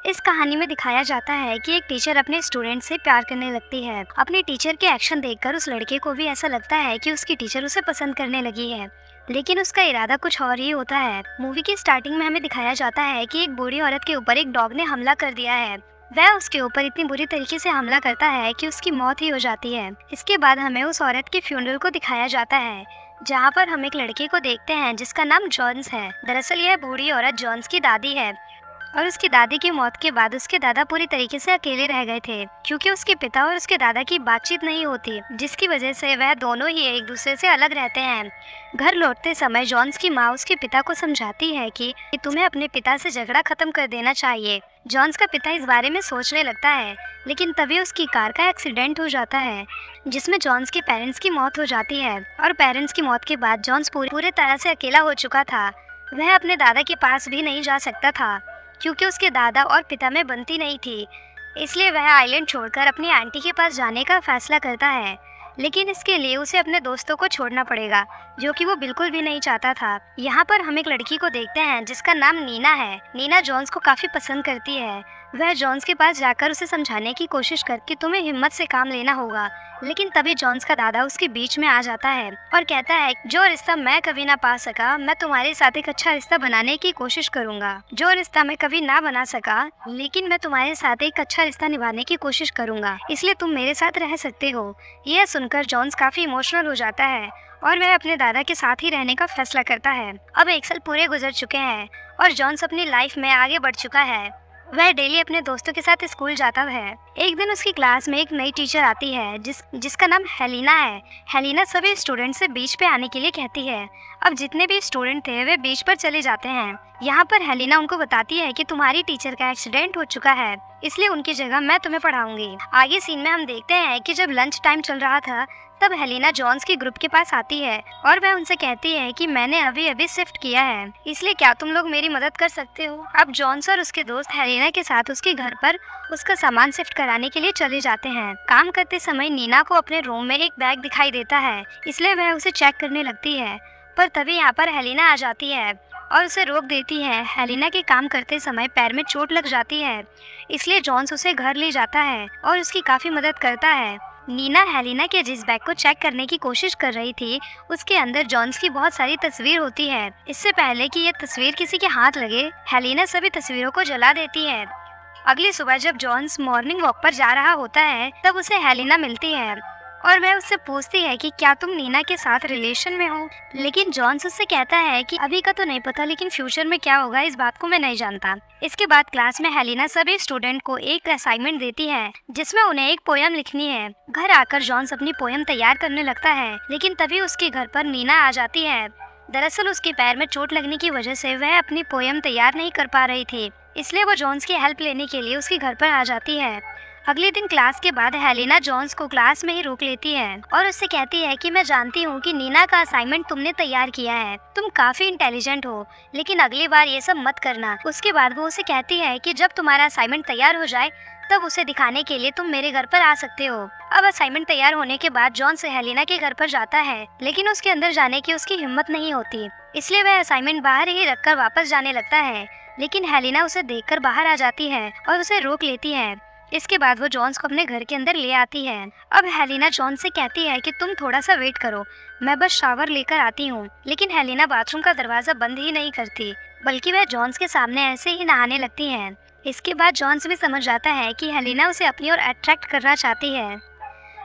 इस कहानी में दिखाया जाता है कि एक टीचर अपने स्टूडेंट से प्यार करने लगती है। अपने टीचर के एक्शन देखकर उस लड़के को भी ऐसा लगता है कि उसकी टीचर उसे पसंद करने लगी है, लेकिन उसका इरादा कुछ और ही होता है। मूवी की स्टार्टिंग में हमें दिखाया जाता है कि एक बूढ़ी औरत के ऊपर एक डॉग ने हमला कर दिया है। वह उसके ऊपर इतनी बुरी तरीके से हमला करता है कि उसकी मौत ही हो जाती है। इसके बाद हमें उस औरत के फ्यूनरल को दिखाया जाता है, जहाँ पर हम एक लड़के को देखते हैं जिसका नाम जॉन्स है। दरअसल यह बूढ़ी औरत जॉन्स की दादी है और उसकी दादी की मौत के बाद उसके दादा पूरी तरीके से अकेले रह गए थे, क्योंकि उसके पिता और उसके दादा की बातचीत नहीं होती, जिसकी वजह से वह दोनों ही एक दूसरे से अलग रहते हैं। घर लौटते समय जॉन्स की माँ उसके पिता को समझाती है कि तुम्हें अपने पिता से झगड़ा खत्म कर देना चाहिए। जॉन्स का पिता इस बारे में सोचने लगता है, लेकिन तभी उसकी कार का एक्सीडेंट हो जाता है, जिसमें जॉन्स के पेरेंट्स की मौत हो जाती है। और पेरेंट्स की मौत के बाद जॉन्स पूरे तरह से अकेला हो चुका था। वह अपने दादा के पास भी नहीं जा सकता था, क्योंकि उसके दादा और पिता में बनती नहीं थी। इसलिए वह आइलैंड छोड़कर अपनी आंटी के पास जाने का फैसला करता है, लेकिन इसके लिए उसे अपने दोस्तों को छोड़ना पड़ेगा, जो कि वो बिल्कुल भी नहीं चाहता था। यहाँ पर हम एक लड़की को देखते हैं जिसका नाम नीना है। नीना जॉन्स को काफ़ी पसंद करती है। वह जॉन्स के पास जाकर उसे समझाने की कोशिश करके तुम्हें हिम्मत से काम लेना होगा, लेकिन तभी जॉन्स का दादा उसके बीच में आ जाता है और कहता है, जो रिश्ता मैं कभी ना पा सका, मैं तुम्हारे साथ एक अच्छा रिश्ता बनाने की कोशिश करूंगा। जो रिश्ता मैं कभी ना बना सका, लेकिन मैं तुम्हारे साथ एक अच्छा रिश्ता निभाने की कोशिश करूंगा, इसलिए तुम मेरे साथ रह सकते हो। यह सुनकर जॉन्स काफी इमोशनल हो जाता है और वह अपने दादा के साथ ही रहने का फैसला करता है। अब 1 साल पूरे गुजर चुके हैं और जॉन्स अपनी लाइफ में आगे बढ़ चुका है। वह डेली अपने दोस्तों के साथ स्कूल जाता है। एक दिन उसकी क्लास में एक नई टीचर आती है जिसका नाम हेलिना है। हेलिना सभी स्टूडेंट से बीच पे आने के लिए कहती है। अब जितने भी स्टूडेंट थे वे बीच पर चले जाते हैं। यहाँ पर हेलिना उनको बताती है कि तुम्हारी टीचर का एक्सीडेंट हो चुका है, इसलिए उनकी जगह मैं तुम्हें पढ़ाऊंगी। आगे सीन में हम देखते हैं कि जब लंच टाइम चल रहा था, तब हेलिना जॉन्स के ग्रुप के पास आती है और वह उनसे कहती है कि मैंने अभी अभी शिफ्ट किया है, इसलिए क्या तुम लोग मेरी मदद कर सकते हो। अब जॉन्स और उसके दोस्त हेलिना के साथ उसके घर पर उसका सामान शिफ्ट कराने के लिए चले जाते हैं। काम करते समय नीना को अपने रूम में एक बैग दिखाई देता है, इसलिए वह उसे चेक करने लगती है, पर तभी यहाँ पर हेलिना आ जाती है और उसे रोक देती है। हेलिना के काम करते समय पैर में चोट लग जाती है, इसलिए जॉन्स उसे घर ले जाता है और उसकी काफ़ी मदद करता है। नीना हेलिना के जिस बैग को चेक करने की कोशिश कर रही थी, उसके अंदर जॉन्स की बहुत सारी तस्वीर होती है। इससे पहले कि ये तस्वीर किसी के हाथ लगे, हेलिना सभी तस्वीरों को जला देती है। अगली सुबह जब जॉन्स मॉर्निंग वॉक पर जा रहा होता है, तब उसे हेलिना मिलती है और वह उससे पूछती है कि क्या तुम नीना के साथ रिलेशन में हो। लेकिन जॉन्स उससे कहता है कि अभी का तो नहीं पता, लेकिन फ्यूचर में क्या होगा इस बात को मैं नहीं जानता। इसके बाद क्लास में हेलिना सभी स्टूडेंट को एक असाइनमेंट देती है, जिसमें उन्हें एक पोयम लिखनी है। घर आकर जॉन्स अपनी पोयम तैयार करने लगता है, लेकिन तभी उसके घर पर नीना आ जाती है। दरअसल उसके पैर में चोट लगने की वजह से वह अपनी पोयम तैयार नहीं कर पा रही थी, इसलिए वो जॉन्स की हेल्प लेने के लिए उसके घर पर आ जाती है। अगले दिन क्लास के बाद हेलिना जॉन्स को क्लास में ही रोक लेती है और उससे कहती है कि मैं जानती हूँ कि नीना का असाइनमेंट तुमने तैयार किया है, तुम काफी इंटेलिजेंट हो, लेकिन अगली बार ये सब मत करना। उसके बाद वो उसे कहती है कि जब तुम्हारा असाइनमेंट तैयार हो जाए, तब उसे दिखाने के लिए तुम मेरे घर पर आ सकते हो। अब असाइनमेंट तैयार होने के बाद जॉन्स हेलिना के घर पर जाता है, लेकिन उसके अंदर जाने की उसकी हिम्मत नहीं होती, इसलिए वह असाइनमेंट बाहर ही रखकर वापस जाने लगता है। लेकिन हेलिना उसे देखकर बाहर आ जाती है और उसे रोक लेती है। इसके बाद वो जॉन्स को अपने घर के अंदर ले आती है। अब हेलिना जॉन्स से कहती है कि तुम थोड़ा सा वेट करो, मैं बस शावर लेकर आती हूँ। लेकिन हेलिना बाथरूम का दरवाजा बंद ही नहीं करती, बल्कि वह जॉन्स के सामने ऐसे ही नहाने लगती है। इसके बाद जॉन्स भी समझ जाता है कि हेलिना उसे अपनी ओर अट्रैक्ट करना चाहती है।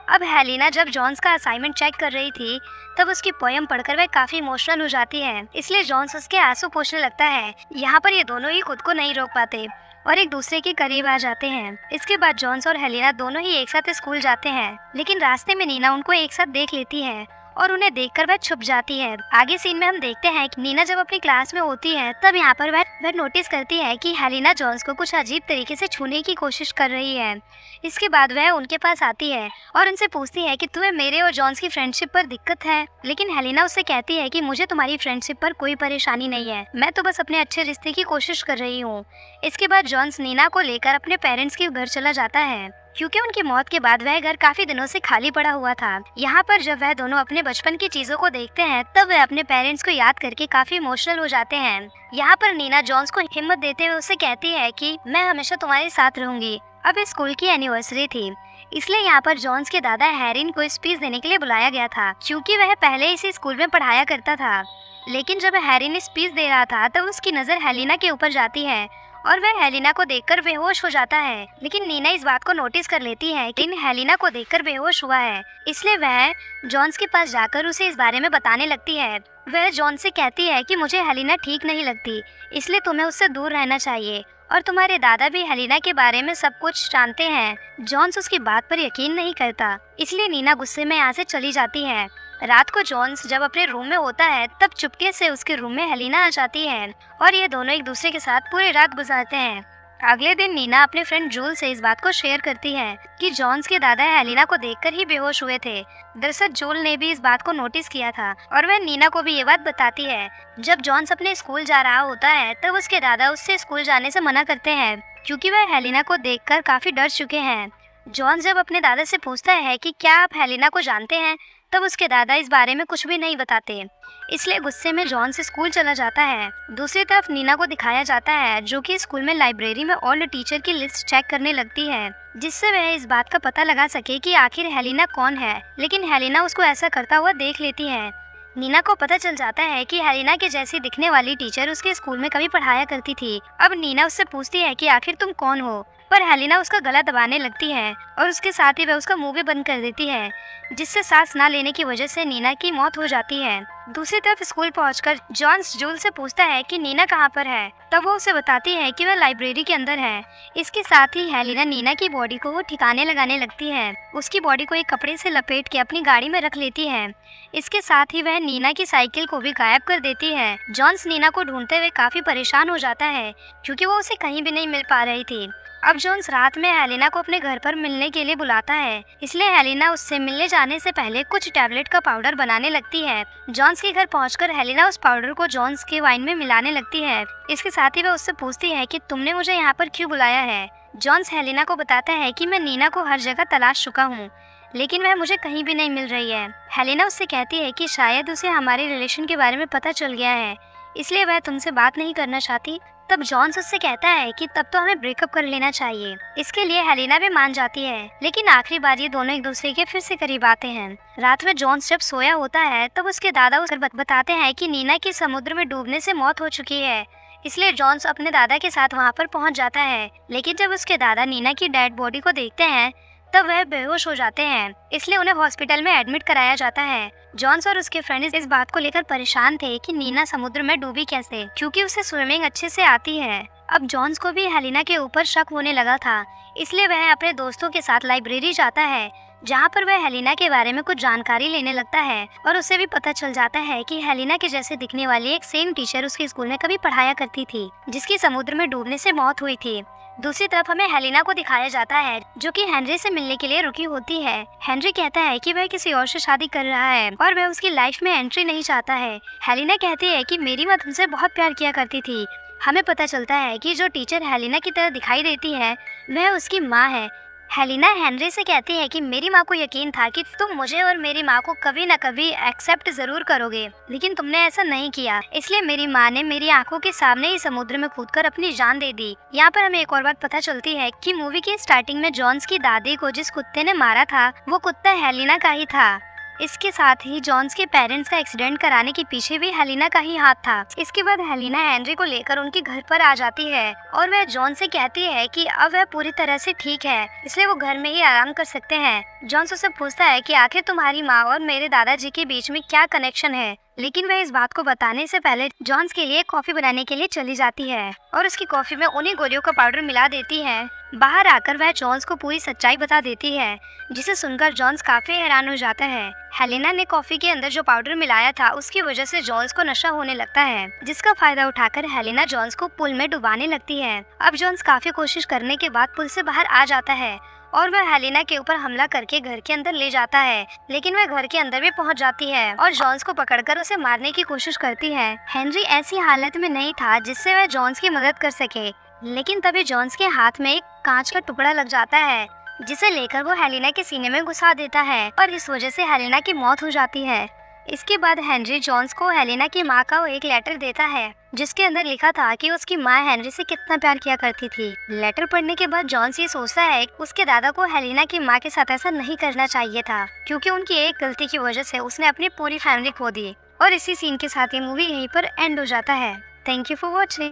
अब हेलिना जब जॉन्स का असाइनमेंट चेक कर रही थी, तब उसकी पोयम पढ़कर वह काफी इमोशनल हो जाती है, इसलिए जॉन्स उसके आंसू पोंछने लगता है। यहाँ पर ये दोनों ही खुद को नहीं रोक पाते और एक दूसरे के करीब आ जाते हैं। इसके बाद जॉन्स और हेलिना दोनों ही एक साथ स्कूल जाते हैं, लेकिन रास्ते में नीना उनको एक साथ देख लेती है और उन्हें देखकर वह छुप जाती है। आगे सीन में हम देखते हैं कि नीना जब अपनी क्लास में होती है, तब यहाँ पर वह नोटिस करती है कि हेलिना जॉन्स को कुछ अजीब तरीके से छूने की कोशिश कर रही है। इसके बाद वह उनके पास आती है और उनसे पूछती है कि तुम्हें मेरे और जॉन्स की फ्रेंडशिप पर दिक्कत है। लेकिन हेलिना उससे कहती है कि मुझे तुम्हारी फ्रेंडशिप पर कोई परेशानी नहीं है, मैं तो बस अपने अच्छे रिश्ते की कोशिश कर रही हूँ। इसके बाद जॉन्स नीना को लेकर अपने पेरेंट्स के घर चला जाता है। क्योंकि उनकी मौत के बाद वह घर काफी दिनों से खाली पड़ा हुआ था। यहाँ पर जब वह दोनों अपने बचपन की चीजों को देखते हैं तब वह अपने पेरेंट्स को याद करके काफी इमोशनल हो जाते हैं। यहाँ पर नीना जॉन्स को हिम्मत देते हुए उसे कहती है कि मैं हमेशा तुम्हारे साथ रहूंगी। अब इस स्कूल की एनिवर्सरी थी, इसलिए यहाँ पर जॉन्स के दादा हैरिन को स्पीच देने के लिए बुलाया गया था, क्योंकि वह पहले इसी स्कूल में पढ़ाया करता था। लेकिन जब हैरिन स्पीच दे रहा था तब उसकी नजर हेलिना के ऊपर जाती है और वह हेलिना को देखकर बेहोश हो जाता है। लेकिन नीना इस बात को नोटिस कर लेती है कि हेलिना को देखकर बेहोश हुआ है, इसलिए वह जॉन्स के पास जाकर उसे इस बारे में बताने लगती है। वह जॉन से कहती है कि मुझे हेलिना ठीक नहीं लगती, इसलिए तुम्हें उससे दूर रहना चाहिए और तुम्हारे दादा भी हेलिना के बारे में सब कुछ जानते हैं। जॉन्स उसकी बात पर यकीन नहीं करता, इसलिए नीना गुस्से में यहाँ से चली जाती है। रात को जॉन्स जब अपने रूम में होता है तब चुपके से उसके रूम में हेलिना आ जाती है और ये दोनों एक दूसरे के साथ पूरी रात गुजारते हैं। अगले दिन नीना अपने फ्रेंड जूल से इस बात को शेयर करती है कि जॉन्स के दादा हेलिना को देखकर ही बेहोश हुए थे। दरअसल जूल ने भी इस बात को नोटिस किया था और वह नीना को भी ये बात बताती है। जब जॉन्स अपने स्कूल जा रहा होता है तब उसके दादा उससे स्कूल जाने से मना करते हैं, क्योंकि वह हेलिना को देखकर काफी डर चुके हैं। जॉन्स जब अपने दादा से पूछता है कि क्या आप हेलिना को जानते हैं, तब उसके दादा इस बारे में कुछ भी नहीं बताते, इसलिए गुस्से में जॉन्स स्कूल चला जाता है। दूसरी तरफ नीना को दिखाया जाता है जो कि स्कूल में लाइब्रेरी में ओल्ड टीचर की लिस्ट चेक करने लगती है, जिससे वह इस बात का पता लगा सके कि आखिर हेलिना कौन है। लेकिन हेलिना उसको ऐसा करता हुआ देख लेती है। नीना को पता चल जाता है कि हेलिना के जैसी दिखने वाली टीचर उसके स्कूल में कभी पढ़ाया करती थी। अब नीना उससे पूछती है कि आखिर तुम कौन हो, पर हेलिना उसका गला दबाने लगती है और उसके साथ ही वह उसका मुंह भी बंद कर देती है, जिससे सांस ना लेने की वजह से नीना की मौत हो जाती है। दूसरी तरफ स्कूल पहुंचकर जॉन्स जूल से पूछता है कि नीना कहाँ पर है, तब वो उसे बताती है कि वह लाइब्रेरी के अंदर है। इसके साथ ही हेलिना नीना की बॉडी को वो ठिकाने लगाने लगती है, उसकी बॉडी को एक कपड़े से लपेट के अपनी गाड़ी में रख लेती है। इसके साथ ही वह नीना की साइकिल को भी गायब कर देती है। जॉन्स नीना को ढूंढते हुए काफी परेशान हो जाता है, क्योंकि वो उसे कहीं भी नहीं मिल पा रही थी। अब जॉन्स रात में हेलिना को अपने घर पर मिलने के लिए बुलाता है, इसलिए हेलिना उससे मिलने जाने से पहले कुछ टैबलेट का पाउडर बनाने लगती है। जॉन्स के घर पहुंचकर हेलिना उस पाउडर को जॉन्स के वाइन में मिलाने लगती है। इसके साथ ही वह उससे पूछती है कि तुमने मुझे यहाँ पर क्यों बुलाया है। जॉन्स हेलिना को बताता है कि मैं नीना को हर जगह तलाश चुका हूँ, लेकिन वह मुझे कहीं भी नहीं मिल रही है। हेलिना उससे कहती है कि शायद उसे हमारे रिलेशन के बारे में पता चल गया है, इसलिए वह तुमसे बात नहीं करना चाहती। तब जॉन्स उससे कहता है कि तब तो हमें ब्रेकअप कर लेना चाहिए। इसके लिए हेलिना भी मान जाती है, लेकिन आखिरी बार ये दोनों एक दूसरे के फिर से करीब आते हैं। रात में जॉन्स जब सोया होता है तब उसके दादा उसे बताते हैं कि नीना की समुद्र में डूबने से मौत हो चुकी है, इसलिए जॉन्स अपने दादा के साथ वहाँ पर पहुँच जाता है। लेकिन जब उसके दादा नीना की डेड बॉडी को देखते हैं तब वह बेहोश हो जाते हैं, इसलिए उन्हें हॉस्पिटल में एडमिट कराया जाता है। जॉन्स और उसके फ्रेंड्स इस बात को लेकर परेशान थे कि नीना समुद्र में डूबी कैसे, क्योंकि उसे स्विमिंग अच्छे से आती है। अब जॉन्स को भी हेलिना के ऊपर शक होने लगा था, इसलिए वह अपने दोस्तों के साथ लाइब्रेरी जाता है, जहाँ पर वह हेलिना के बारे में कुछ जानकारी लेने लगता है और उसे भी पता चल जाता है कि हेलिना के जैसे दिखने वाली एक सेम टीचर उसके स्कूल में कभी पढ़ाया करती थी, जिसकी समुद्र में डूबने से मौत हुई थी। दूसरी तरफ हमें हेलिना को दिखाया जाता है जो कि हेनरी से मिलने के लिए रुकी होती है। हेनरी कहता है कि वह किसी और से शादी कर रहा है और वह उसकी लाइफ में एंट्री नहीं चाहता है। हेलिना कहती है कि मेरी माँ तुमसे बहुत प्यार किया करती थी। हमें पता चलता है कि जो टीचर हेलिना की तरह दिखाई देती है वह उसकी माँ है। हेलिना हेनरी से कहती है कि मेरी माँ को यकीन था कि तुम मुझे और मेरी माँ को कभी न कभी एक्सेप्ट जरूर करोगे, लेकिन तुमने ऐसा नहीं किया, इसलिए मेरी माँ ने मेरी आंखों के सामने ही समुद्र में कूदकर अपनी जान दे दी। यहाँ पर हमें एक और बात पता चलती है कि मूवी की स्टार्टिंग में जॉन्स की दादी को जिस कुत्ते ने मारा था वो कुत्ता हेलिना का ही था। इसके साथ ही जॉन्स के पेरेंट्स का एक्सीडेंट कराने के पीछे भी हेलिना का ही हाथ था। इसके बाद हेलिना हेनरी को लेकर उनके घर पर आ जाती है और वह जॉन से कहती है कि अब वह पूरी तरह से ठीक है, इसलिए वो घर में ही आराम कर सकते हैं। जॉन्स उससे पूछता है कि आखिर तुम्हारी माँ और मेरे दादाजी के बीच में क्या कनेक्शन है, लेकिन वह इस बात को बताने से पहले जॉन्स के लिए कॉफी बनाने के लिए चली जाती है और उसकी कॉफी में उन्हीं गोलियों का पाउडर मिला देती है। बाहर आकर वह जॉन्स को पूरी सच्चाई बता देती है, जिसे सुनकर जॉन्स काफी हैरान हो जाता है। हेलिना ने कॉफी के अंदर जो पाउडर मिलाया था उसकी वजह से जॉन्स को नशा होने लगता है, जिसका फायदा उठाकर हेलिना जॉन्स को पुल में डुबाने लगती है। अब जॉन्स काफी कोशिश करने के बाद पुल से बाहर आ जाता है और वह हेलिना के ऊपर हमला करके घर के अंदर ले जाता है, लेकिन वह घर के अंदर भी पहुंच जाती है और जॉन्स को पकड़कर उसे मारने की कोशिश करती है। हेनरी ऐसी हालत में नहीं था जिससे वह जॉन्स की मदद कर सके, लेकिन तभी जॉन्स के हाथ में एक कांच का टुकड़ा लग जाता है। जिसे लेकर वो हेलेना के सीने में घुसा देता है और इस वजह से हेलेना की मौत हो जाती है। इसके बाद हेनरी जॉन्स को हेलेना की माँ का वो एक लेटर देता है जिसके अंदर लिखा था कि उसकी माँ हेनरी से कितना प्यार किया करती थी। लेटर पढ़ने के बाद जॉन्स ये सोचता है उसके दादा को हेलेना की माँ के साथ ऐसा नहीं करना चाहिए था, क्योंकि उनकी एक गलती की वजह से उसने अपनी पूरी फैमिली खो दी। और इसी सीन के साथ ये मूवी यहीं पर एंड हो जाता है। Thank you for watching.